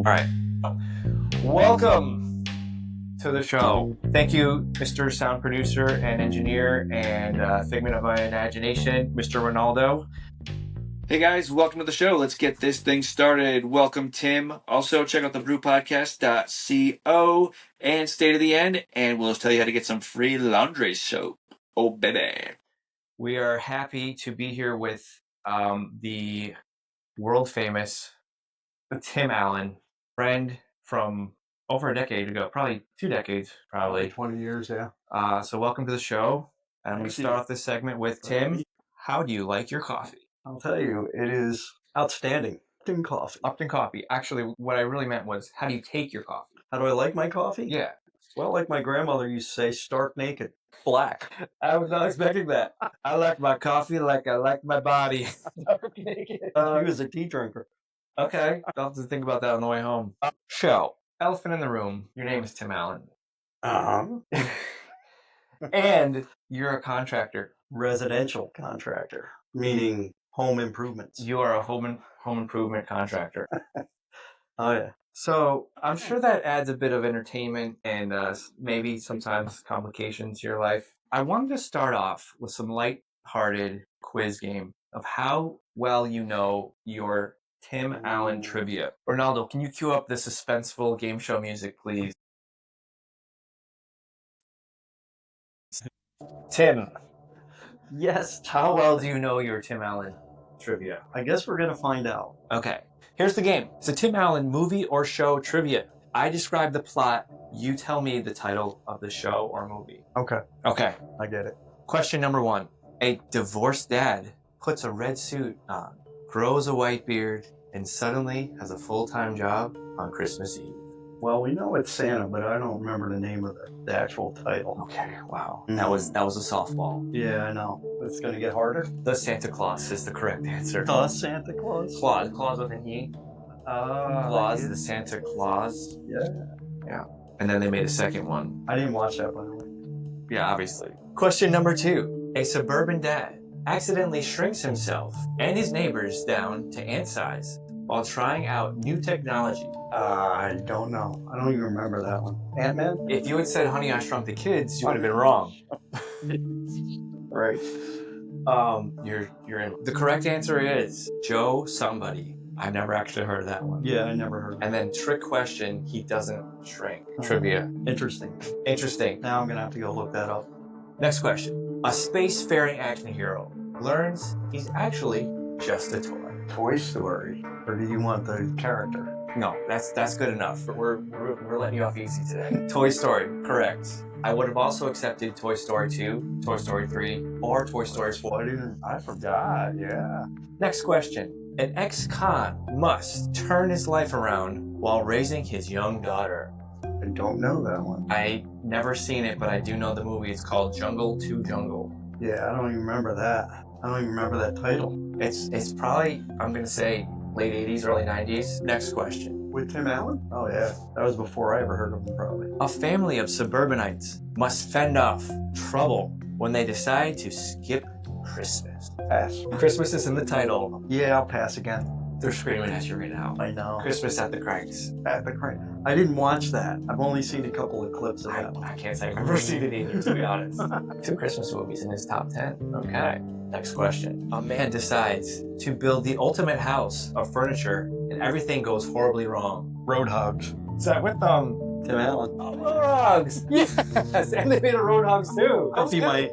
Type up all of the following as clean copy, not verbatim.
All right. Welcome to the show. Thank you, Mr. Sound Producer and Engineer and figment of my imagination, Mr. Ronaldo. Hey guys, welcome to the show. Let's get this thing started. Welcome, Tim. Also, check out the brewpodcast.co and stay to the end, and we'll tell you how to get some free laundry soap. Oh, baby. We are happy to be here with the world famous Tim Allen, friend from over a decade ago, probably 2 decades, probably 20 years, yeah. So welcome to the show. And we start off this segment with Tim. How do you like your coffee? I'll tell you, it is outstanding. Upton coffee. Upton coffee. Actually, what I really meant was, how do you take your coffee? How do I like my coffee? Yeah. Well, like my grandmother used to say, stark naked. Black. I was not expecting that. I like my coffee like I like my body. Stark naked. He was a tea drinker. Okay. I'll have to think about that on the way home. Show. Elephant in the room. Your name is Tim Allen. And you're a contractor. Residential contractor, meaning home improvements. You are a home improvement contractor. Oh, yeah. So I'm sure that adds a bit of entertainment and maybe sometimes complications to your life. I wanted to start off with some light-hearted quiz game of how well you know your Tim Allen trivia. Ronaldo, can you cue up the suspenseful game show music, please? Tim. Yes. How well do you know your Tim Allen trivia? I guess we're going to find out. Okay. Here's the game. It's a Tim Allen movie or show trivia. I describe the plot. You tell me the title of the show or movie. Okay. Okay. I get it. Question number 1. A divorced dad puts a red suit on, grows a white beard, and suddenly has a full-time job on Christmas Eve. Well, we know it's Santa, but I don't remember the name of the actual title. Okay, wow. That was a softball. Yeah, I know. It's going to get harder. The Santa Claus is the correct answer. The Santa Claus? Claus with an E. Claus, the Santa Claus. Yeah. Yeah. And then they made a second one. I didn't watch that, by the way. Yeah, obviously. Question number 2. A suburban dad accidentally shrinks himself and his neighbors down to ant size while trying out new technology. I don't know. I don't even remember that one. Ant-Man? If you had said Honey, I Shrunk the Kids, you would have been wrong. Right. You're in. The correct answer is Joe Somebody. I've never actually heard of that one. Yeah, I never heard of it. And then trick question, he doesn't shrink. Trivia. Interesting. Now I'm going to have to go look that up. Next question. A spacefaring action hero learns he's actually just a toy. Toy Story. Or do you want the character? No, that's good enough. We're letting you off easy today. Toy Story, correct. I would have also accepted Toy Story 2, Toy Story 3, or Toy Story 4. I forgot, yeah. Next question. An ex-con must turn his life around while raising his young daughter. I don't know that one. I never seen it, but I do know the movie. It's called Jungle to Jungle. Yeah, I don't even remember that. I don't even remember that title. It's probably, I'm going to say, late 80s, early 90s. Next question. With Tim Allen? Oh, yeah. That was before I ever heard of him, probably. A family of suburbanites must fend off trouble when they decide to skip Christmas. Pass. Christmas is in the title. Yeah, I'll pass again. They're screaming at you right now. I know. Christmas at the Cranks. At the Cranks. I didn't watch that. I've only seen a couple of clips of that one. I can't say I've ever seen it either, to be honest. 2 Christmas movies in his top 10. Okay. Next question. A man decides to build the ultimate house of furniture and everything goes horribly wrong. Roadhogs. Is that with Tim Allen. Oh, Roadhogs! Yes! And they made a Roadhogs too!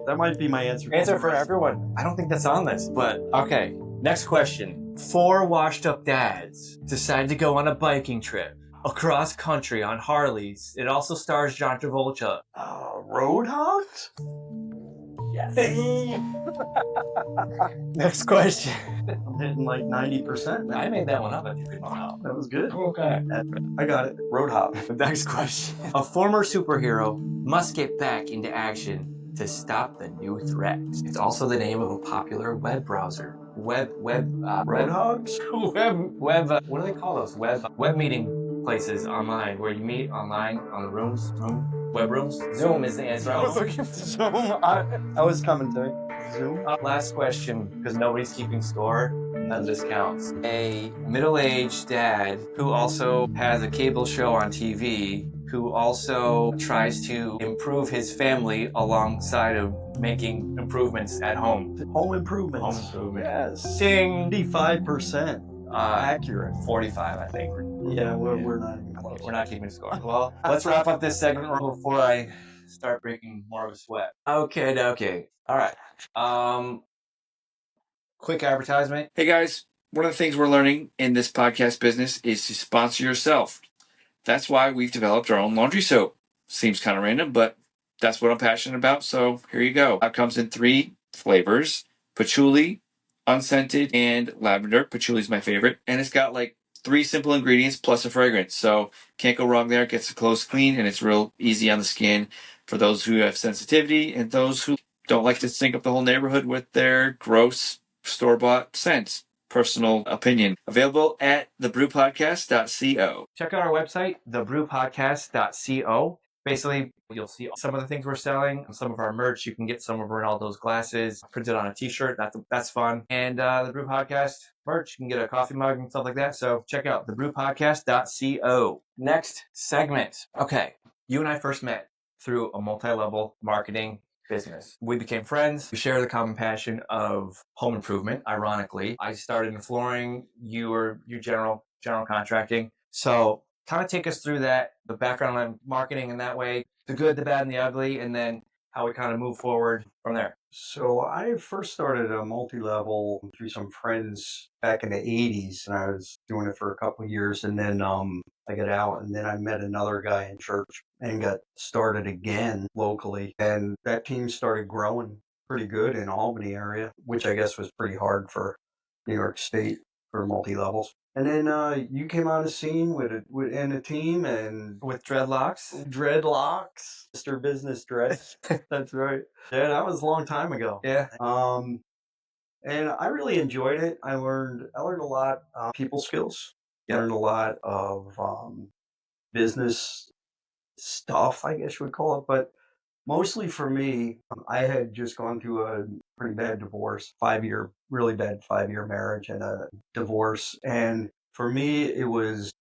That might be my answer. Answer for everyone. I don't think that's on this, but okay. Next question. 4 washed-up dads decide to go on a biking trip across country on Harleys. It also stars John Travolta. Roadhogs? Yes. Next question. I'm hitting like 90%. I made that one up. I figured it out. That was good. Okay. I got it. Roadhog. Next question. A former superhero must get back into action to stop the new threat. It's also the name of a popular web browser. Roadhogs? What do they call those? Web meeting places online where you meet online on the web rooms. Zoom is the answer. I was looking for Zoom. I was coming to me. Zoom. Last question, because nobody's keeping score. None of this counts. A middle-aged dad who also has a cable show on TV, who also tries to improve his family alongside of making improvements at home. Home improvements. Home improvement. Yes. Ding. 55%. Accurate. 45, I think. Yeah, we're not even close. We're not keeping score. Well, let's wrap up this segment before I start breaking more of a sweat. Okay. All right. Quick advertisement. Hey guys, one of the things we're learning in this podcast business is to sponsor yourself. That's why we've developed our own laundry soap. Seems kind of random, but that's what I'm passionate about. So here you go. It comes in 3 flavors: patchouli, unscented, and lavender. Patchouli is my favorite. And it's got like 3 simple ingredients plus a fragrance. So can't go wrong there. It gets the clothes clean and it's real easy on the skin for those who have sensitivity and those who don't like to stink up the whole neighborhood with their gross store-bought scents. Personal opinion. Available at thebrewpodcast.co. Check out our website, thebrewpodcast.co. Basically, you'll see some of the things we're selling, some of our merch. You can get some of Ronaldo's glasses printed on a t-shirt. That's fun. And the Brew Podcast merch, you can get a coffee mug and stuff like that. So check out thebrewpodcast.co. Next segment. Okay, you and I first met through a multi-level marketing business. We became friends. We share the common passion of home improvement. Ironically, I started in flooring. You were your general contracting. So kind of take us through that, the background on marketing in that way, the good, the bad, and the ugly, and then how we kind of move forward from there. So I first started a multi-level through some friends back in the 80s, and I was doing it for a couple of years, and then I got out, and then I met another guy in church and got started again locally, and that team started growing pretty good in Albany area, which I guess was pretty hard for New York State for multi-levels. And then you came on the scene in a team and With dreadlocks. Mr. Business Dread. That's right. Yeah, that was a long time ago. Yeah. And I really enjoyed it. I learned a lot people skills. Yep. Learned a lot of business stuff, I guess you would call it. But mostly for me, I had just gone through a pretty bad divorce, really bad 5-year marriage and a divorce. And for me, it was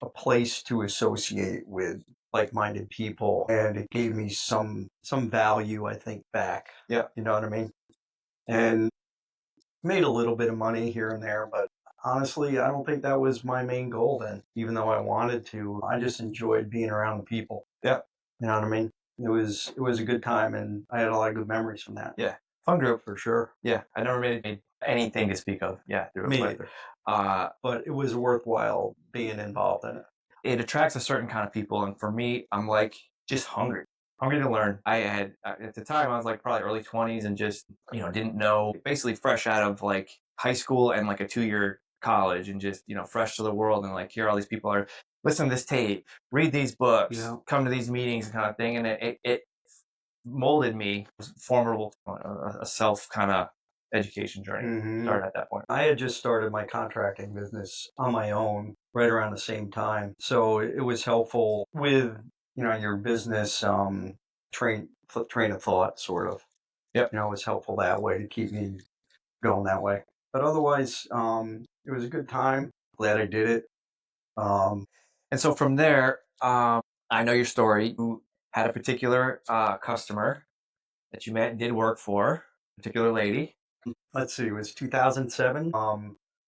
a place to associate with like-minded people, and it gave me some value, I think, back. Yeah. You know what I mean? And made a little bit of money here and there, but honestly, I don't think that was my main goal then, even though I wanted to. I just enjoyed being around the people. Yeah. You know what I mean? It was a good time, and I had a lot of good memories from that. Yeah. Fun group. For sure. Yeah. I never made anything to speak of. Yeah. Me either. But it was worthwhile being involved in it. It attracts a certain kind of people, and for me, I'm like just hungry to learn. I had at the time I was like probably early 20s and just didn't know, basically fresh out of like high school and like a 2-year college, and just fresh to the world, and like here all these people are, listen to this tape, read these books, Yeah. come to these meetings kind of thing, and it molded me. It was formidable, a self kind of education journey. Mhm. Started at that point. I had just started my contracting business on my own right around the same time. So it was helpful with, your business train of thought, sort of. Yep. It was helpful that way to keep me going that way. But otherwise, it was a good time. Glad I did it. And so from there, I know your story. You had a particular customer that you met and did work for, a particular lady. Let's see, it was 2007.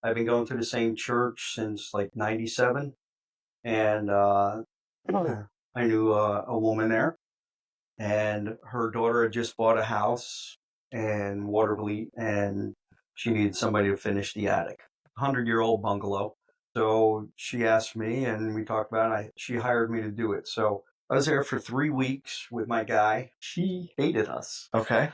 I've been going to the same church since like 97. And I knew a woman there, and her daughter had just bought a house in Watervliet, and she needed somebody to finish the attic. 100-year-old bungalow. So she asked me, and we talked about it. She hired me to do it. So I was there for 3 weeks with my guy. She hated us. Okay.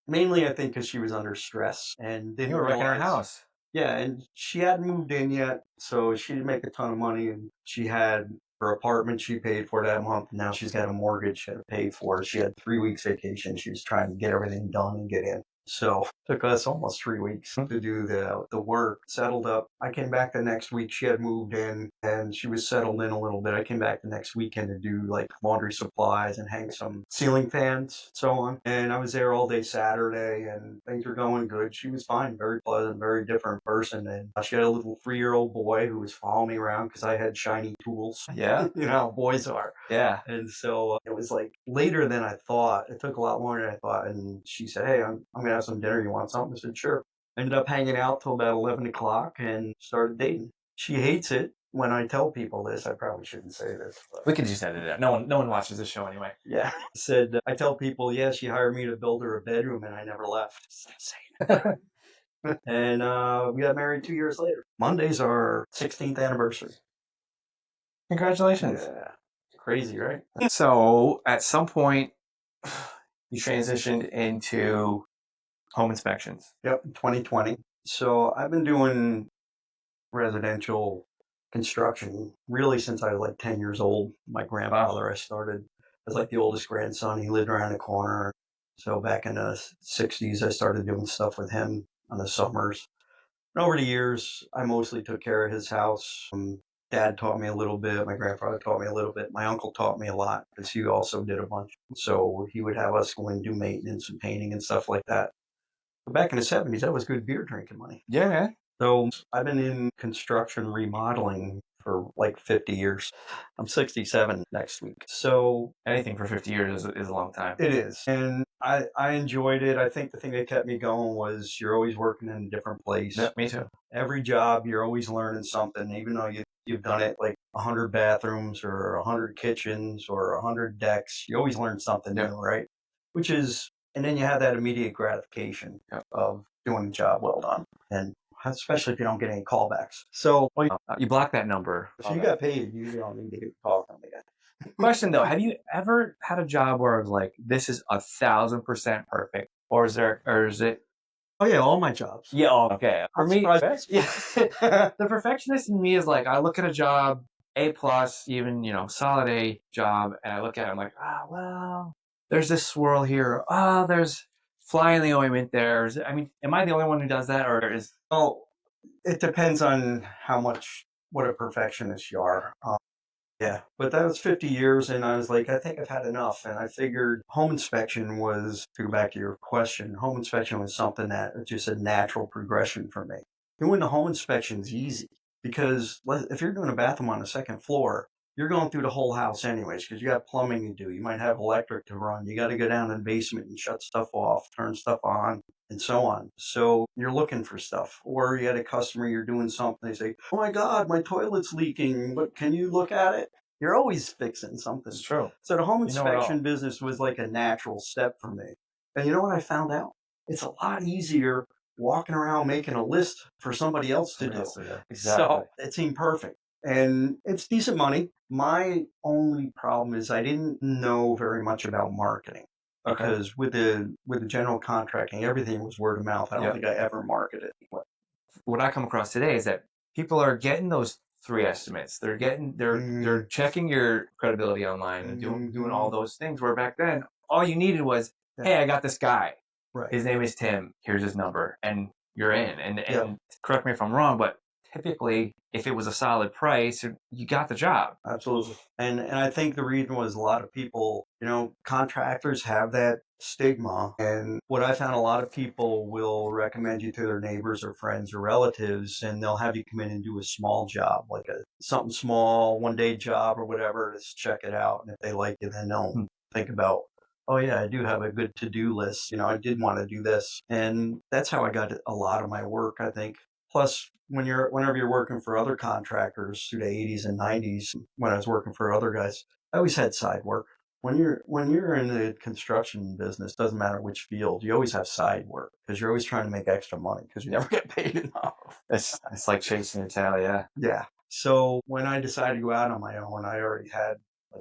Mainly, I think, because she was under stress and didn't You were wrecking her realize. house. Yeah, and she hadn't moved in yet, so she didn't make a ton of money, and she had her apartment she paid for that month. Now she's got a mortgage she had to pay for. She had 3 weeks vacation. She was trying to get everything done and get in. So it took us almost 3 weeks Hmm. to do the work. Settled up. I came back the next week. She had moved in and she was settled in a little bit. I came back the next weekend to do like laundry supplies and hang some ceiling fans, so on. And I was there all day Saturday and things were going good. She was fine, very pleasant, very different person. And she had a little 3-year-old boy who was following me around because I had shiny tools. Yeah. You know how boys are. Yeah. And so it was like later than I thought. It took a lot longer than I thought. And she said, "Hey, I'm going to have some dinner. You want something?" I said, "Sure." Ended up hanging out till about 11 o'clock and started dating. She hates it when I tell people this. I probably shouldn't say this. We But could just edit it out. No one watches this show anyway. yeah. Said, I tell people, yeah, she hired me to build her a bedroom and I never left. Stop saying it. And we got married 2 years later. Monday's our 16th anniversary. Congratulations. Yeah. Crazy, right? So at some point, you transitioned into home inspections. Yep, 2020. So I've been doing residential construction really since I was like 10 years old. My grandfather, I started as like the oldest grandson. He lived around the corner. So back in the 60s, I started doing stuff with him on the summers. And over the years, I mostly took care of his house. Dad taught me a little bit. My grandfather taught me a little bit. My uncle taught me a lot because he also did a bunch. So he would have us go and do maintenance and painting and stuff like that. But back in the 70s, that was good beer drinking money. Yeah, man. So I've been in construction remodeling for like 50 years. I'm 67 next week. So Anything for 50 years is a long time. it is. And I enjoyed it. I think the thing that kept me going was you're always working in a different place. Yeah, me too. Every job, you're always learning something, even though you've done it like 100 bathrooms or 100 kitchens or 100 decks. You always learn something Yeah. new, right? Which is, and then you have that immediate gratification Yeah. of doing the job well done. And especially if you don't get any callbacks. So You block that number. if you got paid, you don't need to get called on again. Question though, have you ever had a job where it's like this is 1,000% perfect, or is it? Oh yeah, all my jobs. Yeah, okay. For I'm me, surprised. yeah, the perfectionist in me is like I look at a job A plus, even solid A job, and I look at it, I'm like, well, there's this swirl here. There's fly in the ointment there. I mean, am I the only one who does that, or is? Well, it depends on what a perfectionist you are. Yeah, but that was 50 years, and I was like, I think I've had enough. And I figured home inspection was, to go back to your question, home inspection was something that was just a natural progression for me. Doing the home inspection is easy because if you're doing a bathroom on the second floor, you're going through the whole house anyways because you got plumbing to do. You might have electric to run. You got to go down in the basement and shut stuff off, turn stuff on, and so on. So you're looking for stuff. Or you had a customer, you're doing something, they say, "Oh my God, my toilet's leaking, but can you look at it?" You're always fixing something. It's true. So the home You know it all. inspection business was like a natural step for me. And you know what I found out? It's a lot easier walking around making a list for somebody else to do. Exactly. So it seemed perfect. And it's decent money. My only problem is I didn't know very much about marketing Okay. because with the general contracting, everything was word of mouth. I don't Yeah. think I ever marketed. What I come across today is that people are getting those three estimates. They're checking your credibility online and doing all those things. Where back then, all you needed was, hey, I got this guy. Right. His name is Tim. Here's his number, and you're in. And Yeah. correct me if I'm wrong, but typically, if it was a solid price, you got the job. Absolutely. And I think the reason was a lot of people, contractors have that stigma. And what I found, a lot of people will recommend you to their neighbors or friends or relatives, and they'll have you come in and do a small job, like something small, 1 day job or whatever, just check it out. And if they like it, then they'll think about, oh yeah, I do have a good to-do list. I did want to do this. And that's how I got a lot of my work, I think. Plus, whenever you're working for other contractors through the 80s and 90s, when I was working for other guys, I always had side work. When you're in the construction business, doesn't matter which field, you always have side work because you're always trying to make extra money because you never get paid enough. It's like chasing your tail, yeah. Yeah. So when I decided to go out on my own, I already had,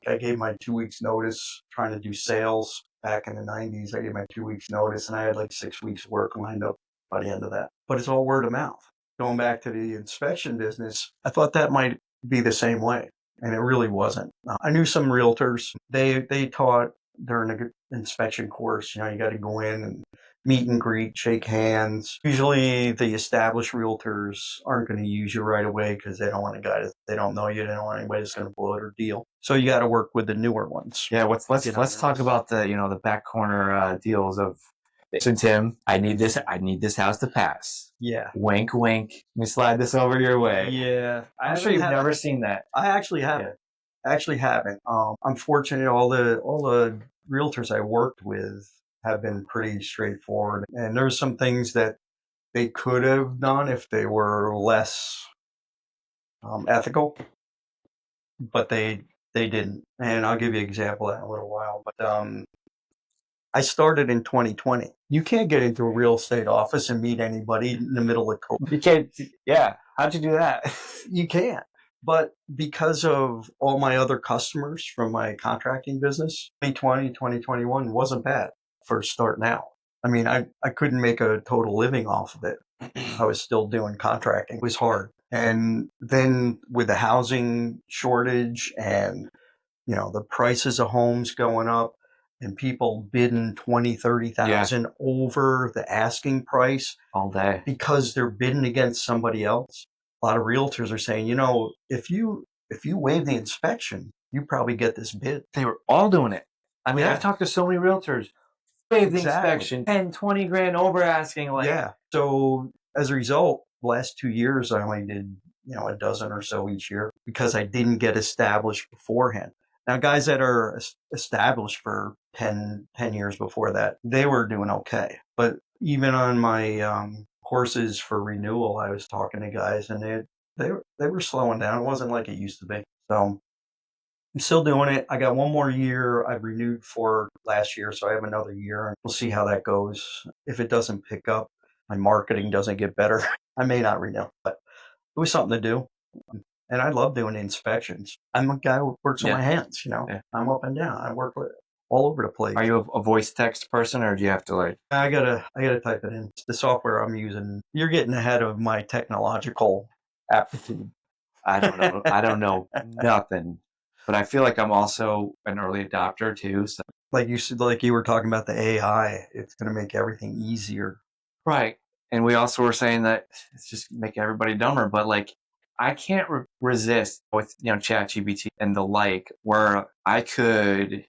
I gave my 2 weeks notice trying to do sales back in the 90s. I gave my 2 weeks notice and I had like 6 weeks work lined up by the end of that. But it's all word of mouth. Going back to the inspection business, I thought that might be the same way. And it really wasn't. I knew some realtors. They taught during the inspection course, you got to go in and meet and greet, shake hands. Usually the established realtors aren't going to use you right away because they don't want a guy that they don't know you. They don't want anybody that's going to blow it or deal. So you got to work with the newer ones. Yeah, Get on let's their talk list. about the back corner deals of. Listen, Tim, I need this house to pass. Yeah. Wink, wink. Let me slide this over your way. Yeah. I'm sure you've never seen that. I actually haven't. I actually haven't. I'm fortunate. All the realtors I worked with have been pretty straightforward, and there's some things that they could have done if they were less ethical, but they didn't. And I'll give you an example of that in a little while. But I started in 2020. You can't get into a real estate office and meet anybody in the middle of COVID. You can't. Yeah. How'd you do that? You can't. But because of all my other customers from my contracting business, 2020, 2021 wasn't bad for starting out. I mean, I couldn't make a total living off of it. I was still doing contracting. It was hard. And then with the housing shortage and, the prices of homes going up and people bidding 20, 30,000 over the asking price all day because they're bidding against somebody else. A lot of realtors are saying, if you waive the inspection, you probably get this bid. They were all doing it. I mean, I've talked to so many realtors. Waive the inspection, 10, 20 grand over asking. Yeah. So as a result, the last 2 years, I only did, a dozen or so each year because I didn't get established beforehand. Now, guys that are established for 10 years before that, they were doing okay. But even on my courses for renewal, I was talking to guys and they were slowing down. It wasn't like it used to be. So I'm still doing it. I got one more year. I've renewed for last year, so I have another year, and we'll see how that goes. If it doesn't pick up, my marketing doesn't get better, I may not renew. But it was something to do, and I love doing inspections. I'm a guy who works with my hands. Yeah. I'm up and down. I work with all over the place. Are you a voice text person, or do you have to I gotta type it in. The software I'm using. You're getting ahead of my technological aptitude. I don't know. I don't know nothing, but I feel like I'm also an early adopter too. So Like you said, like you were talking about the AI, it's going to make everything easier. right, and we also were saying that it's just making everybody dumber. But I can't resist with ChatGPT and the where I could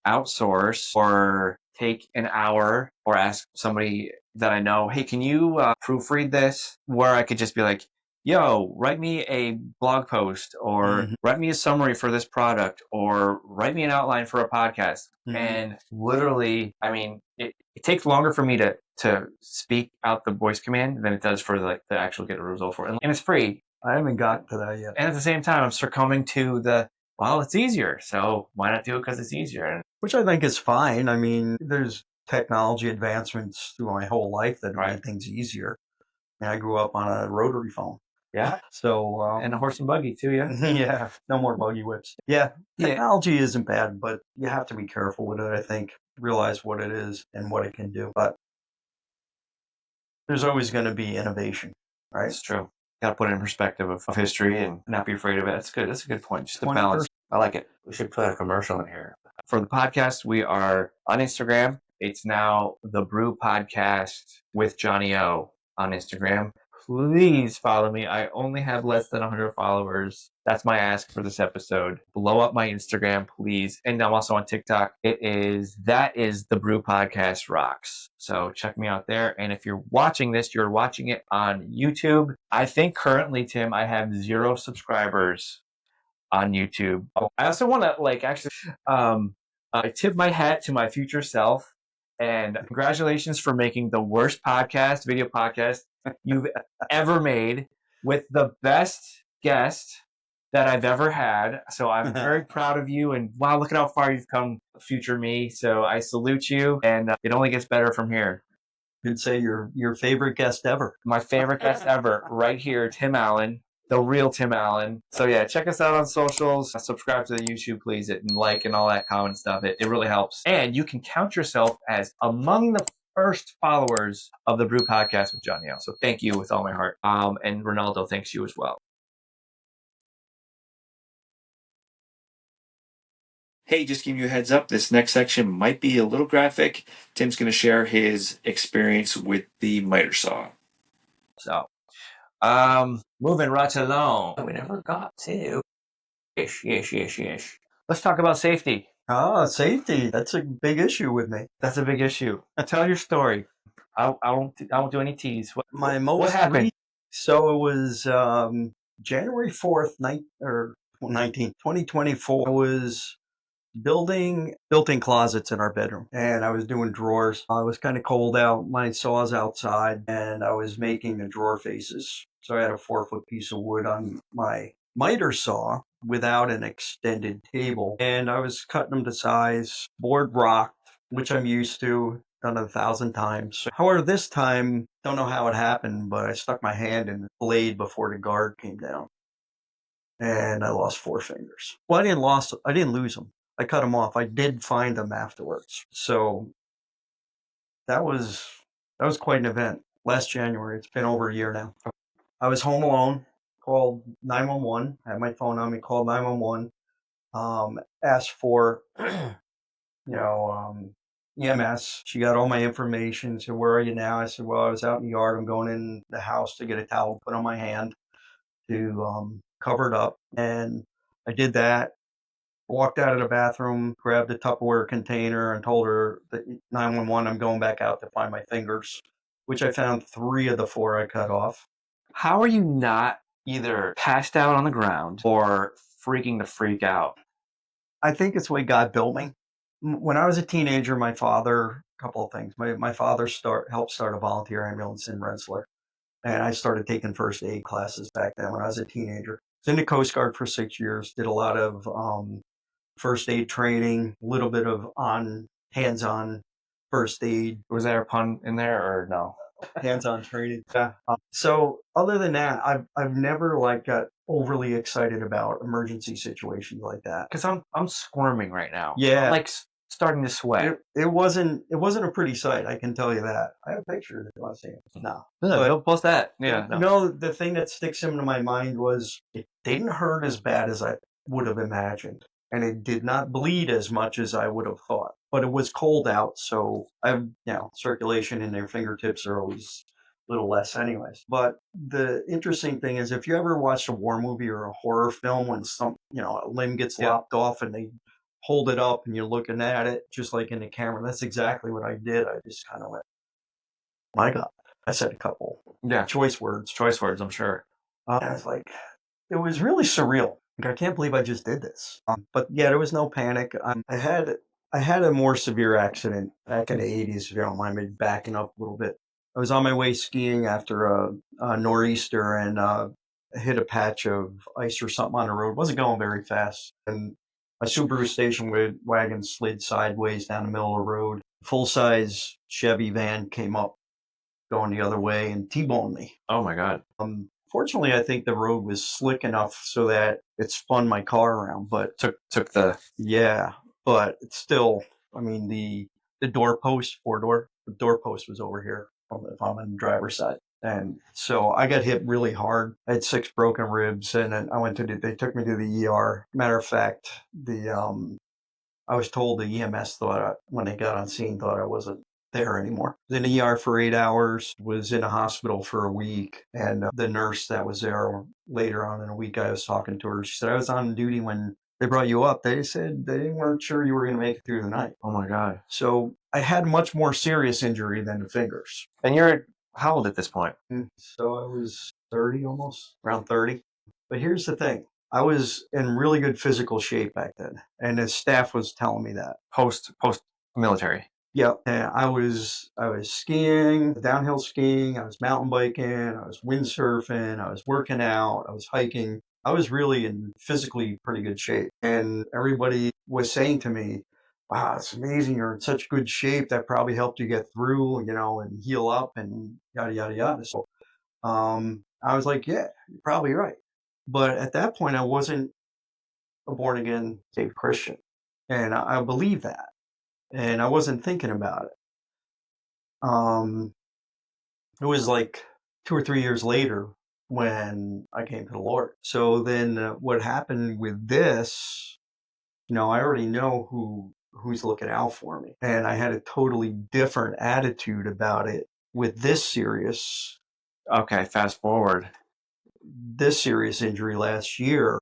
outsource or take an hour or ask somebody that I know, hey, can you proofread this? Where I could just be like, yo, write me a blog post or write me a summary for this product or write me an outline for a podcast. And literally, I mean, it takes longer for me to speak out the voice command than it does for to actually get a result for it. And it's free. I haven't gotten to that yet. And at the same time, I'm succumbing to well, it's easier. So why not do it because it's easier? Which I think is fine. I mean, there's technology advancements through my whole life that made things easier. And I grew up on a rotary phone. Yeah. So And a horse and buggy too, yeah. yeah, no more buggy whips. Yeah, technology isn't bad, but you have to be careful with it. I think realize what it is and what it can do. But there's always going to be innovation, right? It's true. Got to put it in perspective of history and not be afraid of it. That's good. That's a good point. Just a balance. I like it. We should put a commercial in here. For the podcast, we are on Instagram. It's now the Brew Podcast with Johnny O on Instagram. Please follow me. I only have less than 100 followers. That's my ask for this episode. Blow up my Instagram, please. And I'm also on TikTok. That is the Brew Podcast Rocks. So check me out there. And if you're watching this, you're watching it on YouTube. I think currently, Tim, I have 0 subscribers on YouTube. I also want to actually I tip my hat to my future self and congratulations for making the worst video podcast you've ever made with the best guest that I've ever had. So I'm very proud of you and wow, look at how far you've come, future me. So I salute you and it only gets better from here. You'd say your favorite guest ever. My favorite guest ever right here, Tim Allen. The real Tim Allen. So yeah, check us out on socials. Subscribe to the YouTube, please, and like and all that common stuff. It really helps. And you can count yourself as among the first followers of the Brew Podcast with Johnny O. So thank you with all my heart. And Ronaldo thanks you as well. Hey, just giving you a heads up, this next section might be a little graphic. Tim's going to share his experience with the miter saw. So, moving right along. We never got to. Ish. Let's talk about safety. Ah, safety. That's a big issue with me. That's a big issue. Now tell your story. I won't do any tease. My What most happened? so it was January 4th, 2024. I was building built-in closets in our bedroom, and I was doing drawers. It was kind of cold out. My saw's outside, and I was making the drawer faces. So I had a 4-foot piece of wood on my miter saw without an extended table, and I was cutting them to size. Board rocked, which I'm used to. Done it 1,000 times. However, this time, don't know how it happened, but I stuck my hand in the blade before the guard came down, and I lost 4 fingers. Well, I didn't lose them. I cut them off. I did find them afterwards. So that was that was quite an event. Last January. It's been over a year now. I was home alone. Called 911. I had my phone on me. Called 911. Asked for EMS. She got all my information. Said, "Where are you now?" I said, "Well, I was out in the yard. I'm going in the house to get a towel put on my hand to cover it up." And I did that. Walked out of the bathroom, grabbed a Tupperware container, and told her that 911, I'm going back out to find my fingers, which I found 3 of the 4 I cut off. How are you not either passed out on the ground or freaking the freak out? I think it's the way God built me. When I was a teenager, my father, a couple of things. My father helped start a volunteer ambulance in Rensselaer, and I started taking first aid classes back then when I was a teenager. Was in the Coast Guard for 6 years, did a lot of first aid training, a little bit of hands-on first aid, Was there a pun in there or no? hands-on training. Yeah. So other than that, I've never like got overly excited about emergency situations like that. Because I'm squirming right now. Yeah. I'm like starting to sweat. It wasn't a pretty sight, I can tell you that. I have pictures if you want to see them. No. Ugh, don't post that. Yeah, no. No, the thing that sticks into my mind was it didn't hurt as bad as I would have imagined, and it did not bleed as much as I would have thought. But it was cold out, so circulation in their fingertips are always a little less, anyways. But the interesting thing is, if you ever watched a war movie or a horror film when a limb gets Yeah. lopped off and they hold it up and you're looking at it just like in the camera, that's exactly what I did. I just kind of went, my God. I said a couple Yeah. choice words. Choice words, I'm sure. I was like, it was really surreal. Like, I can't believe I just did this. But yeah, there was no panic. I had a more severe accident back in the 80s, if you don't mind me backing up a little bit. I was on my way skiing after a nor'easter and hit a patch of ice or something on the road. Wasn't going very fast. And my Subaru station wagon slid sideways down the middle of the road. Full size Chevy van came up going the other way and T-boned me. Oh my God. Fortunately, I think the road was slick enough so that it spun my car around. But Took the yeah, but it's still, I mean, the doorpost, the doorpost was over here if I'm on the driver's side. And so I got hit really hard. I had 6 broken ribs, and then they took me to the ER. Matter of fact, I was told the EMS when they got on scene, thought I wasn't there anymore. Was in the ER for 8 hours, was in a hospital for a week. And the nurse that was there later on in a week, I was talking to her. She said, I was on duty when they brought you up. They said they weren't sure you were going to make it through the night. oh my God. So I had much more serious injury than the fingers. And you're how old at this point? So I was 30 almost, around 30. But here's the thing. I was in really good physical shape back then, and the staff was telling me that. Post military. Yeah, and I was skiing, downhill skiing, I was mountain biking, I was windsurfing, I was working out, I was hiking. I was really in physically pretty good shape. And everybody was saying to me, wow, it's amazing. You're in such good shape. That probably helped you get through, and heal up and yada, yada, yada. So I was like, yeah, you're probably right. But at that point, I wasn't a born again saved Christian. And I believe that. And I wasn't thinking about it. It was like 2 or 3 years later when I came to the Lord. So then what happened with this I already know who's looking out for me. And I had a totally different attitude about it with Okay, fast forward. this serious injury last year.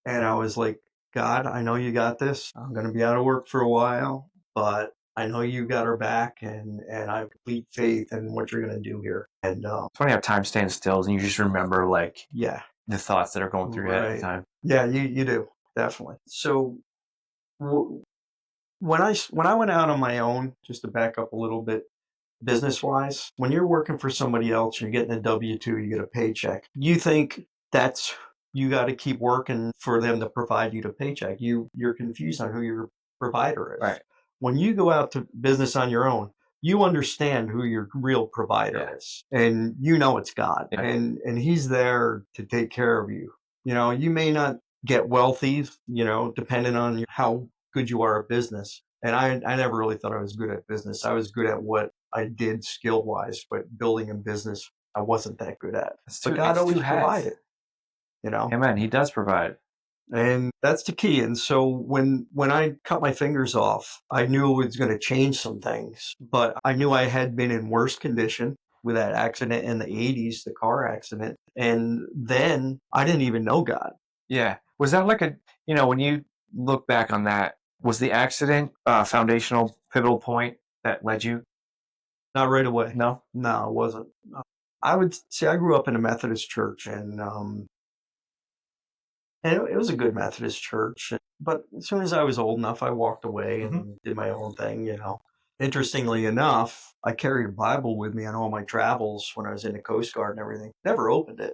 And I was like, God, I know you got this. I'm going to be out of work for a while, but I know you got our back, and I have complete faith in what you're going to do here. And It's funny how time stands still and you just remember like yeah, the thoughts that are going through your head at the right. time. Yeah, you do definitely. So w- when I went out on my own, just to back up a little bit, business wise, when you're working for somebody else, you're getting a W-2, you get a paycheck. You think that's you got to keep working for them to provide you the paycheck. You're confused on who your provider is. Right. When you go out to business on your own, you understand who your real provider Yeah. is, and you know it's God, Yeah. and He's there to take care of you. You may not get wealthy, depending on how good you are at business. And I never really thought I was good at business. I was good at what I did skill wise, but building a business, I wasn't that good at. But God It's two always heads. provided, you know, Amen. He does provide. and that's the key. And so when I cut my fingers off, I knew it was going to change some things, but I knew I had been in worse condition with that accident in the 80s, the car accident. And then I didn't even know God. Yeah. Was that like when you look back on that, was the accident a foundational pivotal point that led you? Not right away. No? No, it wasn't. No. I would say I grew up in a Methodist church, and it was a good Methodist church. But as soon as I was old enough, I walked away Hmm. and did my own thing. Interestingly enough, I carried a Bible with me on all my travels when I was in the Coast Guard and everything. Never opened it.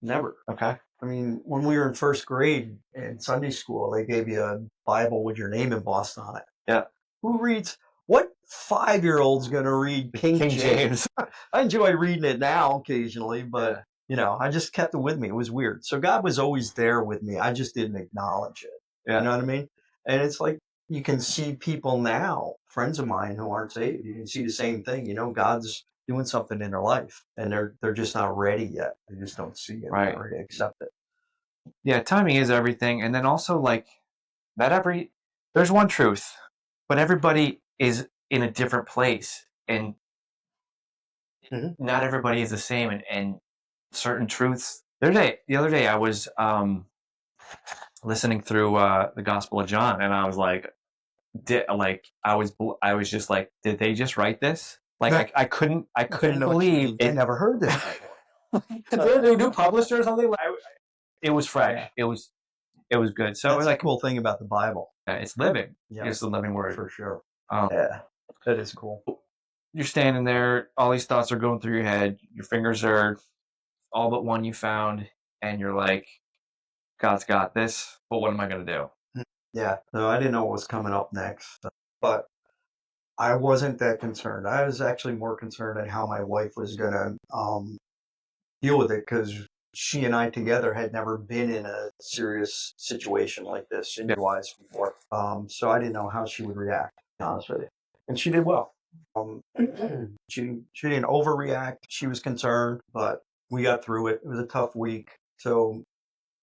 Never. Okay. I mean, when we were in first grade in Sunday school, they gave you a Bible with your name embossed on it. Yeah. Who reads? What 5-year-old's going to read King King James? James. I enjoy reading it now occasionally, but Yeah. I just kept it with me. It was weird. So God was always there with me. I just didn't acknowledge it. You Yeah. know what I mean? And it's like you can see people now, friends of mine who aren't saved. You can see the same thing. God's doing something in their life, and they're just not ready yet. They just don't see it. They're not Right. ready to accept it. Yeah. Timing is everything. And then also like not there's one truth, but everybody is in a different place. And Mhm. not everybody is the same. And certain truths. The other day I was listening through the Gospel of John, and I was like, I was just like, did they just write this? Like I I couldn't know what you believe mean. I it. never heard this. Did they new publisher or something? Like, it was fresh. Yeah. It was good. So That's the like cool thing about the Bible. it's living. Yeah, It's the living word. for sure. Um, Yeah, that is cool. you're standing there, all these thoughts are going through your head. Your fingers are all but one you found, and you're like, God's got this. But what am I gonna do? Yeah, no, I didn't know what was coming up next, but I wasn't that concerned. I was actually more concerned at how my wife was gonna deal with it because she and I together had never been in a serious situation like this Yeah. injury-wise before. So I didn't know how she would react, to be honest with you. And she did well. Um, she didn't overreact. She was concerned, but we got through it. It was a tough week. So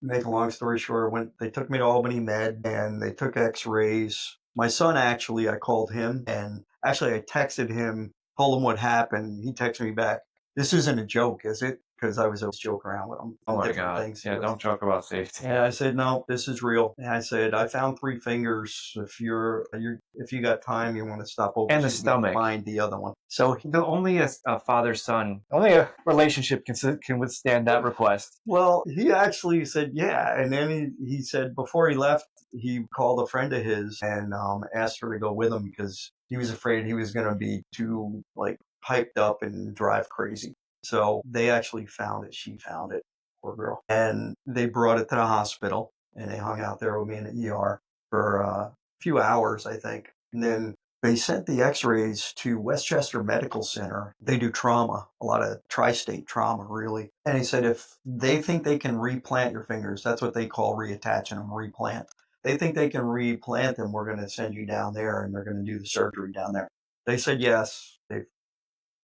make a long story short, they took me to Albany Med and they took x-rays. My son, actually, I called him and actually I texted him, told him what happened. He texted me back, "This isn't a joke, is it?" Because I was always joking around with him Oh on my different God. things. Yeah. Don't joke about safety. And I said, "No, this is real." And I said, "I found 3 fingers. If you got time, you want to stop over, And the see if we can stomach. find the other one." So, Only a father son, only a relationship can withstand that request. well, he actually said, "Yeah." And then he said before he left, he called a friend of his and asked her to go with him because he was afraid he was going to be too like hyped up and drive crazy. So they actually found it. She found it, poor girl, and they brought it to the hospital and they hung out there with me in the ER for a few hours, I think, and then they sent the x-rays to Westchester Medical Center. They do trauma, a lot of tri-state trauma, really. And he said if they think they can replant your fingers, that's what they call reattaching them, replant. They think they can replant them, we're going to send you down there and they're going to do the surgery down there. They said yes. They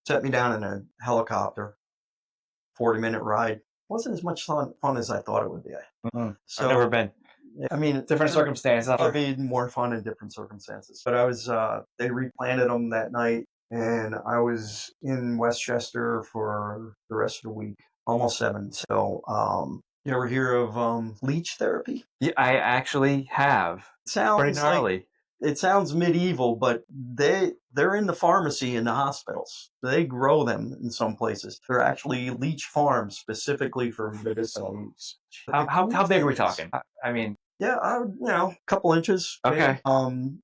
set me down in a helicopter, 40-minute ride. Wasn't as much fun as I thought it would be. Mm-mm. I've never So been. I mean, Different circumstances. I'll be more fun in different circumstances. But I was, they replanted them that night, and I was in Westchester for the rest of the week, almost 7. So, you ever hear of leech therapy? Yeah, I actually have. Pretty Sounds like gnarly. it sounds medieval, but they're in the pharmacy in the hospitals. They grow them in some places. They're actually leech farms specifically for medicinal use. But the How cool big are we thing is, talking? I mean, yeah, a couple inches. Maybe. okay.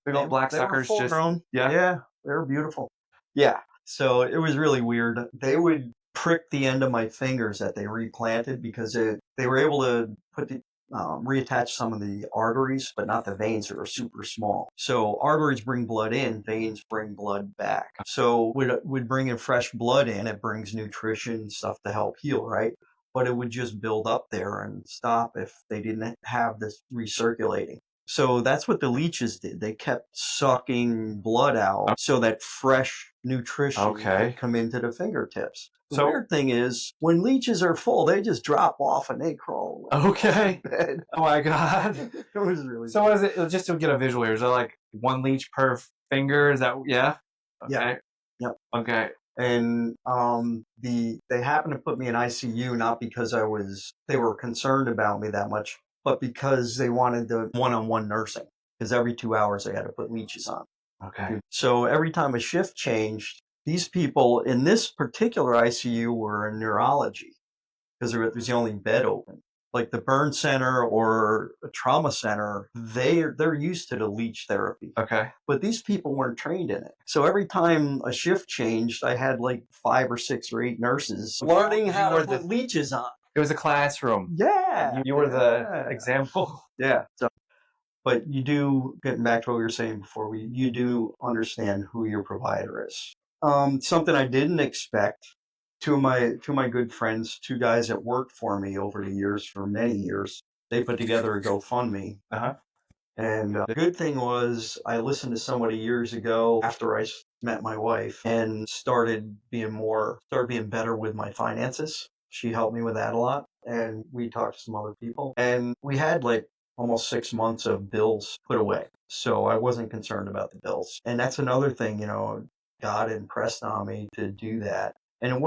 Big old black They were suckers full just grown. yeah. Yeah, they were beautiful. Yeah, so it was really weird. They would prick the end of my fingers that they replanted because they were able to put reattach some of the arteries, but not the veins that are super small. So arteries bring blood in, veins bring blood back. So would bring in fresh blood in, it brings nutrition stuff to help heal, right? But it would just build up there and stop if they didn't have this recirculating. So that's what the leeches did. They kept sucking blood out so that fresh nutrition Okay. could come into the fingertips. The So- weird thing is, when leeches are full, they just drop off and they crawl away Okay. off the bed. Oh my god. It was really So what is it? Just to get a visual here, is that like one leech per finger? Is that yeah? Yeah. Okay. Yep. Okay. And they happened to put me in ICU not because they were concerned about me that much, but because they wanted the one-on-one nursing. Because every 2 hours they had to put leeches on. Okay. So every time a shift changed, these people in this particular ICU were in neurology because there was the only bed open. Like the burn center or a trauma center, they're used to the leech therapy. Okay. But these people weren't trained in it. So every time a shift changed, I had like 5 or 6 or 8 nurses learning how to put leeches on. It was a classroom. Yeah. You were the example. Yeah. So, but you do, getting back to what we were saying before, you do understand who your provider is. Something I didn't expect. Two of my good friends, 2 guys that worked for me over the years for many years, they put together a GoFundMe. Uh-huh. And the good thing was, I listened to somebody years ago after I met my wife and started being better with my finances. She helped me with that a lot. And we talked to some other people. And we had like almost 6 months of bills put away. So I wasn't concerned about the bills. And that's another thing, God impressed on me to do that. And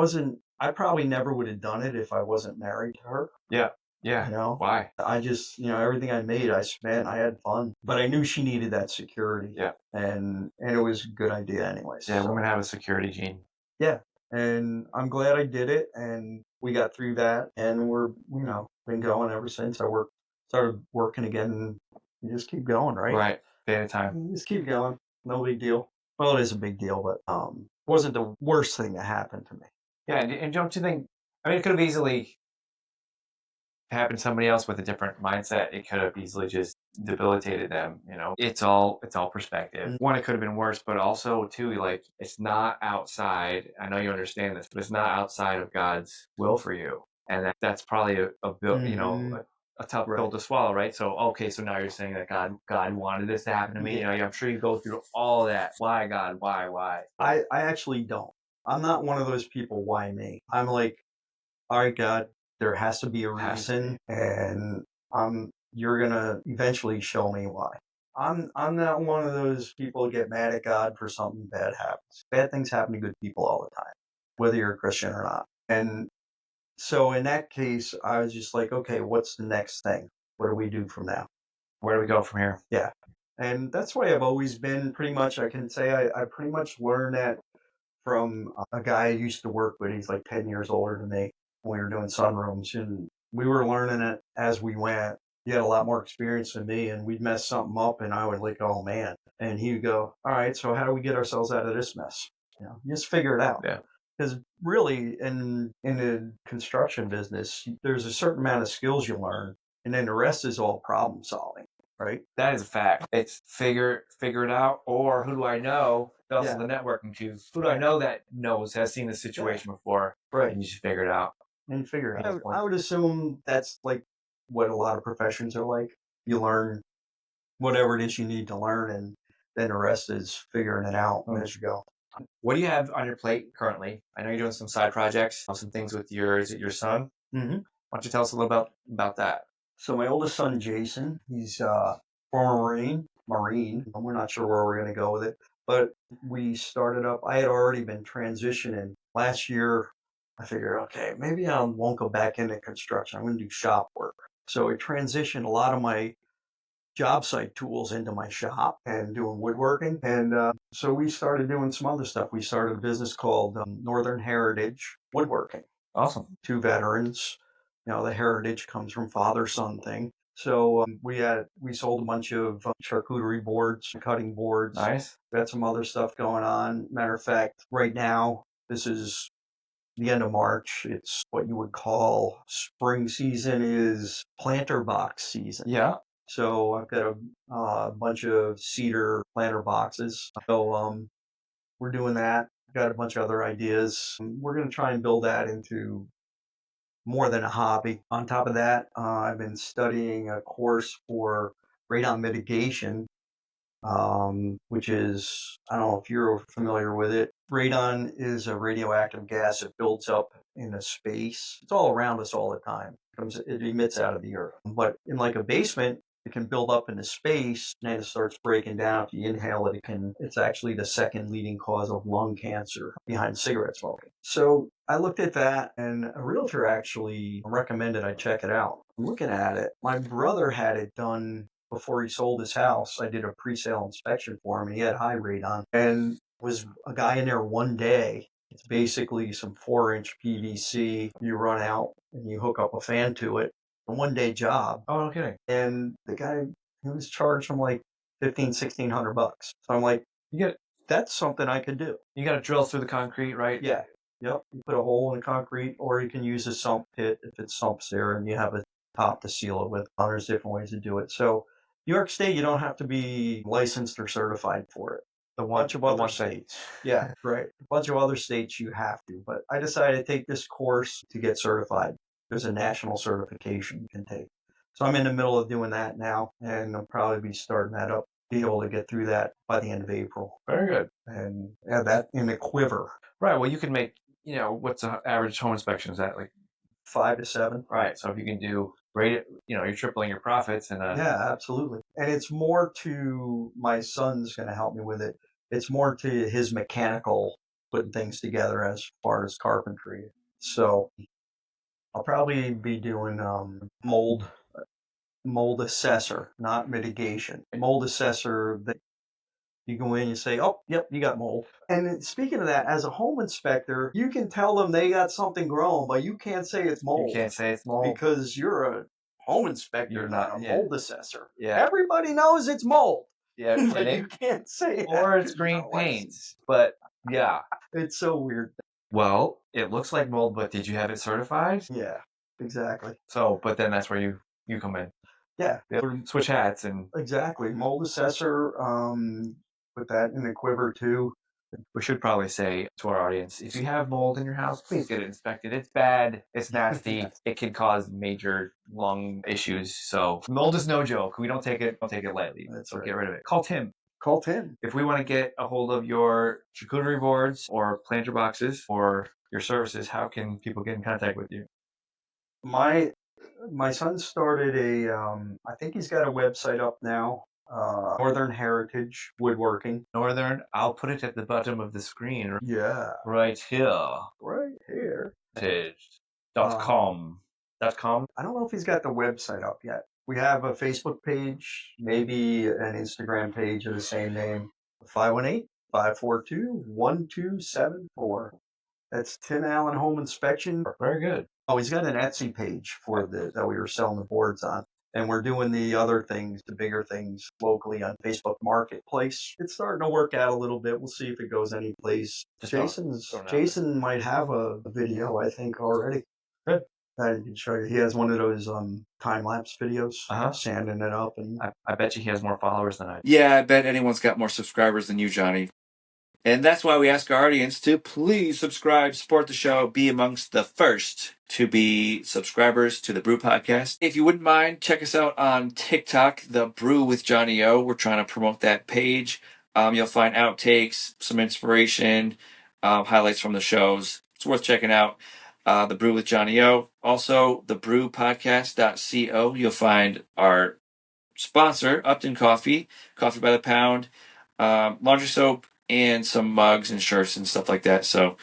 I probably never would have done it if I wasn't married to her. Yeah. Yeah. Why? I just, everything I made, I spent, I had fun, but I knew she needed that security. Yeah. And it was a good idea anyways. Yeah, So, women have a security gene. yeah. And I'm glad I did it and we got through that and we're, been going ever since. Started working again. You just keep going, right? Right. Day at a time. You just keep going. No big deal. Well, it is a big deal, but wasn't the worst thing that happened to me. Yeah, and don't you think? I mean, it could have easily happened to somebody else with a different mindset. It could have easily just debilitated them. It's all perspective. One, it could have been worse, but also too, like it's not outside. I know you understand this, but it's not outside of God's will for you, and that's probably a bill. A tough pill to swallow, right? So, okay, so now you're saying that God wanted this to happen to me. I'm sure you go through all that. Why God? Why? I actually don't. I'm not one of those people. Why me? I'm like, all right, God, there has to be a reason, and you're gonna eventually show me why. I'm not one of those people who get mad at God for something bad happens. Bad things happen to good people all the time, whether you're a Christian or not. And so in that case, I was just like, okay, what's the next thing? What do we do from now? Where do we go from here? Yeah. And that's why I've always been pretty much, I can say I pretty much learned that from a guy I used to work with. He's like 10 years older than me. We were doing sunrooms and we were learning it as we went. He had a lot more experience than me and we'd mess something up and I would like, oh man. And he would go, all right, so how do we get ourselves out of this mess? Just figure it out. Yeah. Because really in the construction business, there's a certain amount of skills you learn and then the rest is all problem solving, right? That is a fact. It's figure it out, or who do I know? Also the networking too. Who do I know that has seen this situation before? Right. And you should figure it out. And figure it out. I would assume that's like what a lot of professions are like. You learn whatever it is you need to learn, and then the rest is figuring it out as you go. What do you have on your plate currently? I know you're doing some side projects, some things with your son. Mm-hmm. Why don't you tell us a little about that? So my oldest son, Jason, he's former Marine. We're not sure where we're going to go with it, but we started up. I had already been transitioning last year. I figured, okay, maybe I won't go back into construction. I'm going to do shop work. So I transitioned a lot of my job site tools into my shop and doing woodworking. And so we started doing some other stuff. We started a business called Northern Heritage Woodworking. Awesome. Two veterans. You know, the heritage comes from father-son thing. So we sold a bunch of charcuterie boards, cutting boards. Nice. We had some other stuff going on. Matter of fact, right now, this is the end of March. It's what you would call spring season is planter box season. Yeah. So I've got a bunch of cedar planter boxes. So we're doing that. Got a bunch of other ideas. We're going to try and build that into more than a hobby. On top of that, I've been studying a course for radon mitigation, which is, I don't know if you're familiar with it. Radon is a radioactive gas that builds up in a space. It's all around us all the time. It emits out of the earth. But in like a basement, it can build up into space and then it starts breaking down. If you inhale it, it's actually the second leading cause of lung cancer behind cigarette smoking. So I looked at that and a realtor actually recommended I check it out. I'm looking at it. My brother had it done before he sold his house. I did a pre-sale inspection for him and he had high radon and was a guy in there one day. It's basically some 4-inch PVC. You run out and you hook up a fan to it. A 1-day job. Oh, no kidding. And the guy, he was charged from like $1,500-$1,600. So I'm like, that's something I could do. You got to drill through the concrete, right? Yeah. Yep. You put a hole in the concrete, or you can use a sump pit if it sumps there and you have a top to seal it with. There's different ways to do it. So New York State, you don't have to be licensed or certified for it. A bunch of other states. Yeah, right. A bunch of other states you have to. But I decided to take this course to get certified. There's a national certification you can take. So I'm in the middle of doing that now, and I'll probably be starting that up, be able to get through that by the end of April. Very good. And add that in the quiver. Right. Well, you can make, what's the average home inspection? Is that like 5 to 7? Right. So if you can do great, you're tripling your profits. And yeah, absolutely. And it's more to my son's going to help me with it. It's more to his mechanical putting things together as far as carpentry. So I'll probably be doing mold assessor, not mitigation. Mold assessor, that you go in and say, oh, yep, you got mold. And speaking of that, as a home inspector, you can tell them they got something growing, but you can't say it's mold. You can't say it's mold. Because you're a home inspector, You're not a not- yeah. mold assessor. Yeah. Everybody knows it's mold. Yeah. But you can't say Or that. it's green No, paint. But yeah. It's so weird. Well, it looks like mold, but did you have it certified? Yeah, exactly. So, but then that's where you come in. Yeah, Switch hats and exactly. Mold assessor, put that in the quiver too. we should probably say to our audience, if you have mold in your house, please get it inspected. It's bad. It's nasty. It can cause major lung issues. So mold is no joke. We don't take it lightly. That's so right. get rid of it. Call Tim. Call Tim. If we want to get a hold of your charcuterie boards or planter boxes for your services, how can people get in contact with you? My son started I think he's got a website up now. Northern Heritage Woodworking. Northern, I'll put it at the bottom of the screen. Yeah. Right here. Right here. Heritage.com. .com. I don't know if he's got the website up yet. We have a Facebook page, maybe an Instagram page of the same name. 518-542-1274. That's Tim Allen Home Inspection. Very good. Oh, he's got an Etsy page for that we were selling the boards on. And we're doing the other things, the bigger things locally on Facebook Marketplace. It's starting to work out a little bit. We'll see if it goes any place. Jason might have a video, I think, already. Good. I can show you. He has one of those time-lapse videos, sanding it up. And I bet you he has more followers than I do. Yeah, I bet anyone's got more subscribers than you, Johnny. And that's why we ask our audience to please subscribe, support the show, be amongst the first to be subscribers to the Brew Podcast. If you wouldn't mind, check us out on TikTok, The Brew with Johnny O. We're trying to promote that page. You'll find outtakes, some inspiration, highlights from the shows. It's worth checking out. The Brew with Johnny O. Also, thebrewpodcast.co. You'll find our sponsor, Upton Coffee, coffee by the pound, laundry soap, and some mugs and shirts and stuff like that. So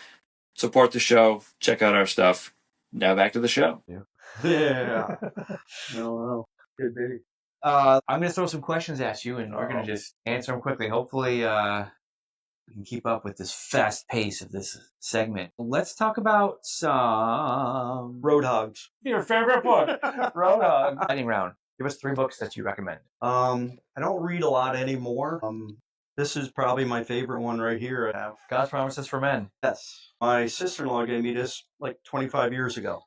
support the show. Check out our stuff. Now back to the show. Yeah. No, good day. I'm going to throw some questions at you, and we're going to just answer them quickly. Hopefully, we can keep up with this fast pace of this segment. Let's talk about some Roadhogs. your favorite book, Roadhog. Lightning round. Give us 3 books that you recommend. I don't read a lot anymore. This is probably my favorite one right here. I have. God's Promises for Men. Yes. My sister-in-law gave me this like 25 years ago.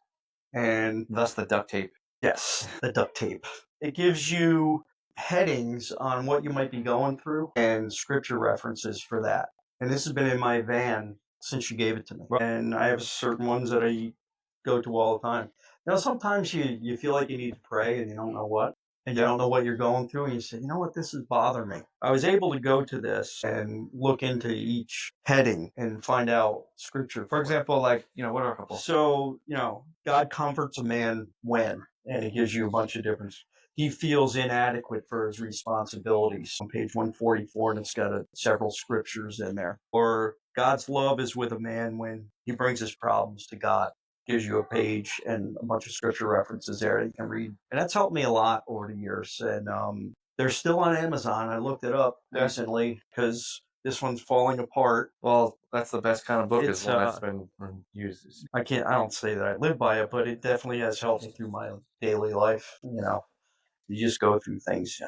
And Thus the duct tape. yes, the duct tape. It gives you headings on what you might be going through and scripture references for that. And this has been in my van since she gave it to me. And I have certain ones that I go to all the time. Now, sometimes you feel like you need to pray and you don't know what. And you don't know what you're going through. And you say, you know what, this is bothering me. I was able to go to this and look into each heading and find out scripture. For example, like, what are a couple? So, God comforts a man when, and it gives you a bunch of different. He feels inadequate for his responsibilities. On page 144, and it's got several scriptures in there. Or God's love is with a man when he brings his problems to God. Gives you a page and a bunch of scripture references there that you can read. And that's helped me a lot over the years. And they're still on Amazon. I looked it up recently because this one's falling apart. Well, that's the best kind of book, It's, is one that's been used. I don't say that I live by it, but it definitely has helped me through my daily life. You just go through things,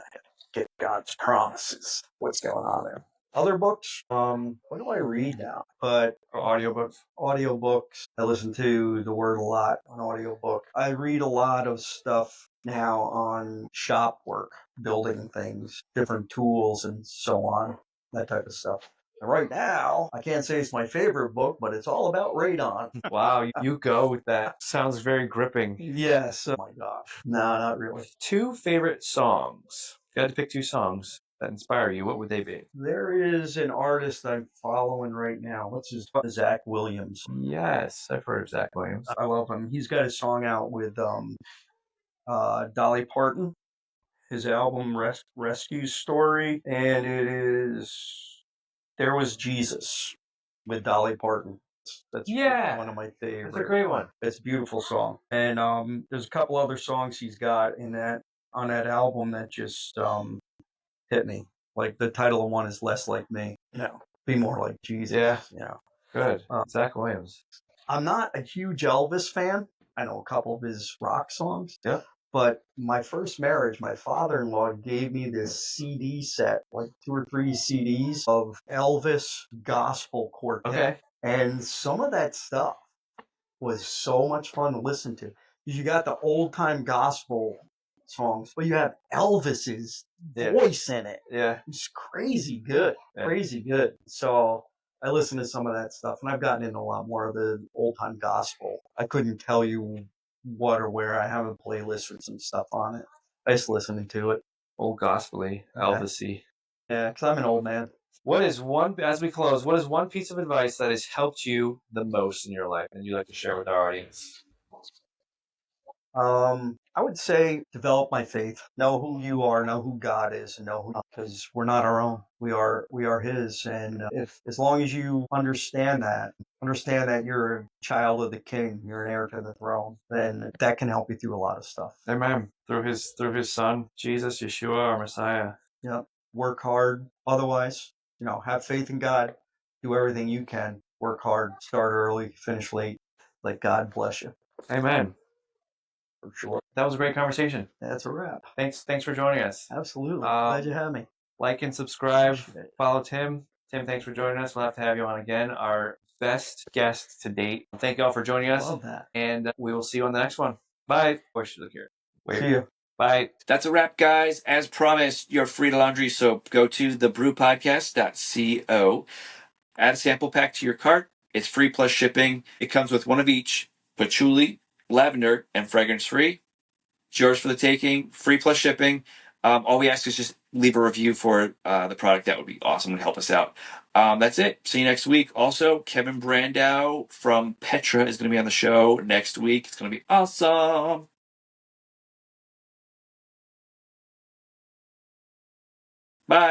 get God's promises. What's going on there? Other books, what do I read now? But Audiobooks. I listen to the Word a lot on audiobook. I read a lot of stuff now on shop work, building things, different tools and so on, that type of stuff. And right now, I can't say it's my favorite book, but it's all about radon. Wow, you go with that. Sounds very gripping. Yes. Oh my gosh. No, not really. 2 favorite songs. If you had to pick 2 songs that inspire you, what would they be? There is an artist I'm following right now. What's his Zach Williams. Yes, I've heard of Zach Williams. I love him. He's got a song out with Dolly Parton. His album Rescue Story, and it is There Was Jesus with Dolly Parton. That's one of my favorites. That's a great one. It's a beautiful song. And there's a couple other songs he's got on that album that just hit me. Like the title of one is Less Like Me. Be more like Jesus. Yeah. Good. Zach Williams. I'm not a huge Elvis fan. I know a couple of his rock songs. Yeah. But my first marriage, my father-in-law gave me this CD set, like 2 or 3 CDs of Elvis gospel quartet. Okay. And some of that stuff was so much fun to listen to. You got the old-time gospel songs, but you have Elvis's voice in it. Yeah. It's crazy good. Crazy good. So I listened to some of that stuff, and I've gotten into a lot more of the old-time gospel. I couldn't tell you what or where. I have a playlist with some stuff on it. I just listening to it. Old gospel-y, Elvis-y. Yeah, because I'm an old man. As we close, what is one piece of advice that has helped you the most in your life and you'd like to share with our audience? I would say develop my faith. Know who you are. Know who God is. And know because we're not our own. We are His. And if as long as you understand that you're a child of the King, you're an heir to the throne, then that can help you through a lot of stuff. Amen. Through His Son, Jesus, Yeshua, our Messiah. Yeah. Work hard. Otherwise, have faith in God. Do everything you can. Work hard. Start early. Finish late. Let God bless you. Amen. For sure. That was a great conversation. That's a wrap. Thanks for joining us. Absolutely. Glad you had me. Like and subscribe. Follow Tim. Tim, thanks for joining us. We'll have to have you on again. Our best guest to date. Thank you all for joining us. Love that. And we will see you on the next one. Bye. Where should I look here? Wait. See you. Bye. That's a wrap, guys. As promised, your free laundry soap. Go to thebrewpodcast.co. Add a sample pack to your cart. It's free plus shipping. It comes with one of each: patchouli, lavender, and fragrance free. It's yours for the taking. Free plus shipping. All we ask is just leave a review for the product, that would be awesome. It would help us out. That's it. See you next week. Also, Kevin Brandow from Petra is going to be on the show next week. It's going to be awesome. Bye.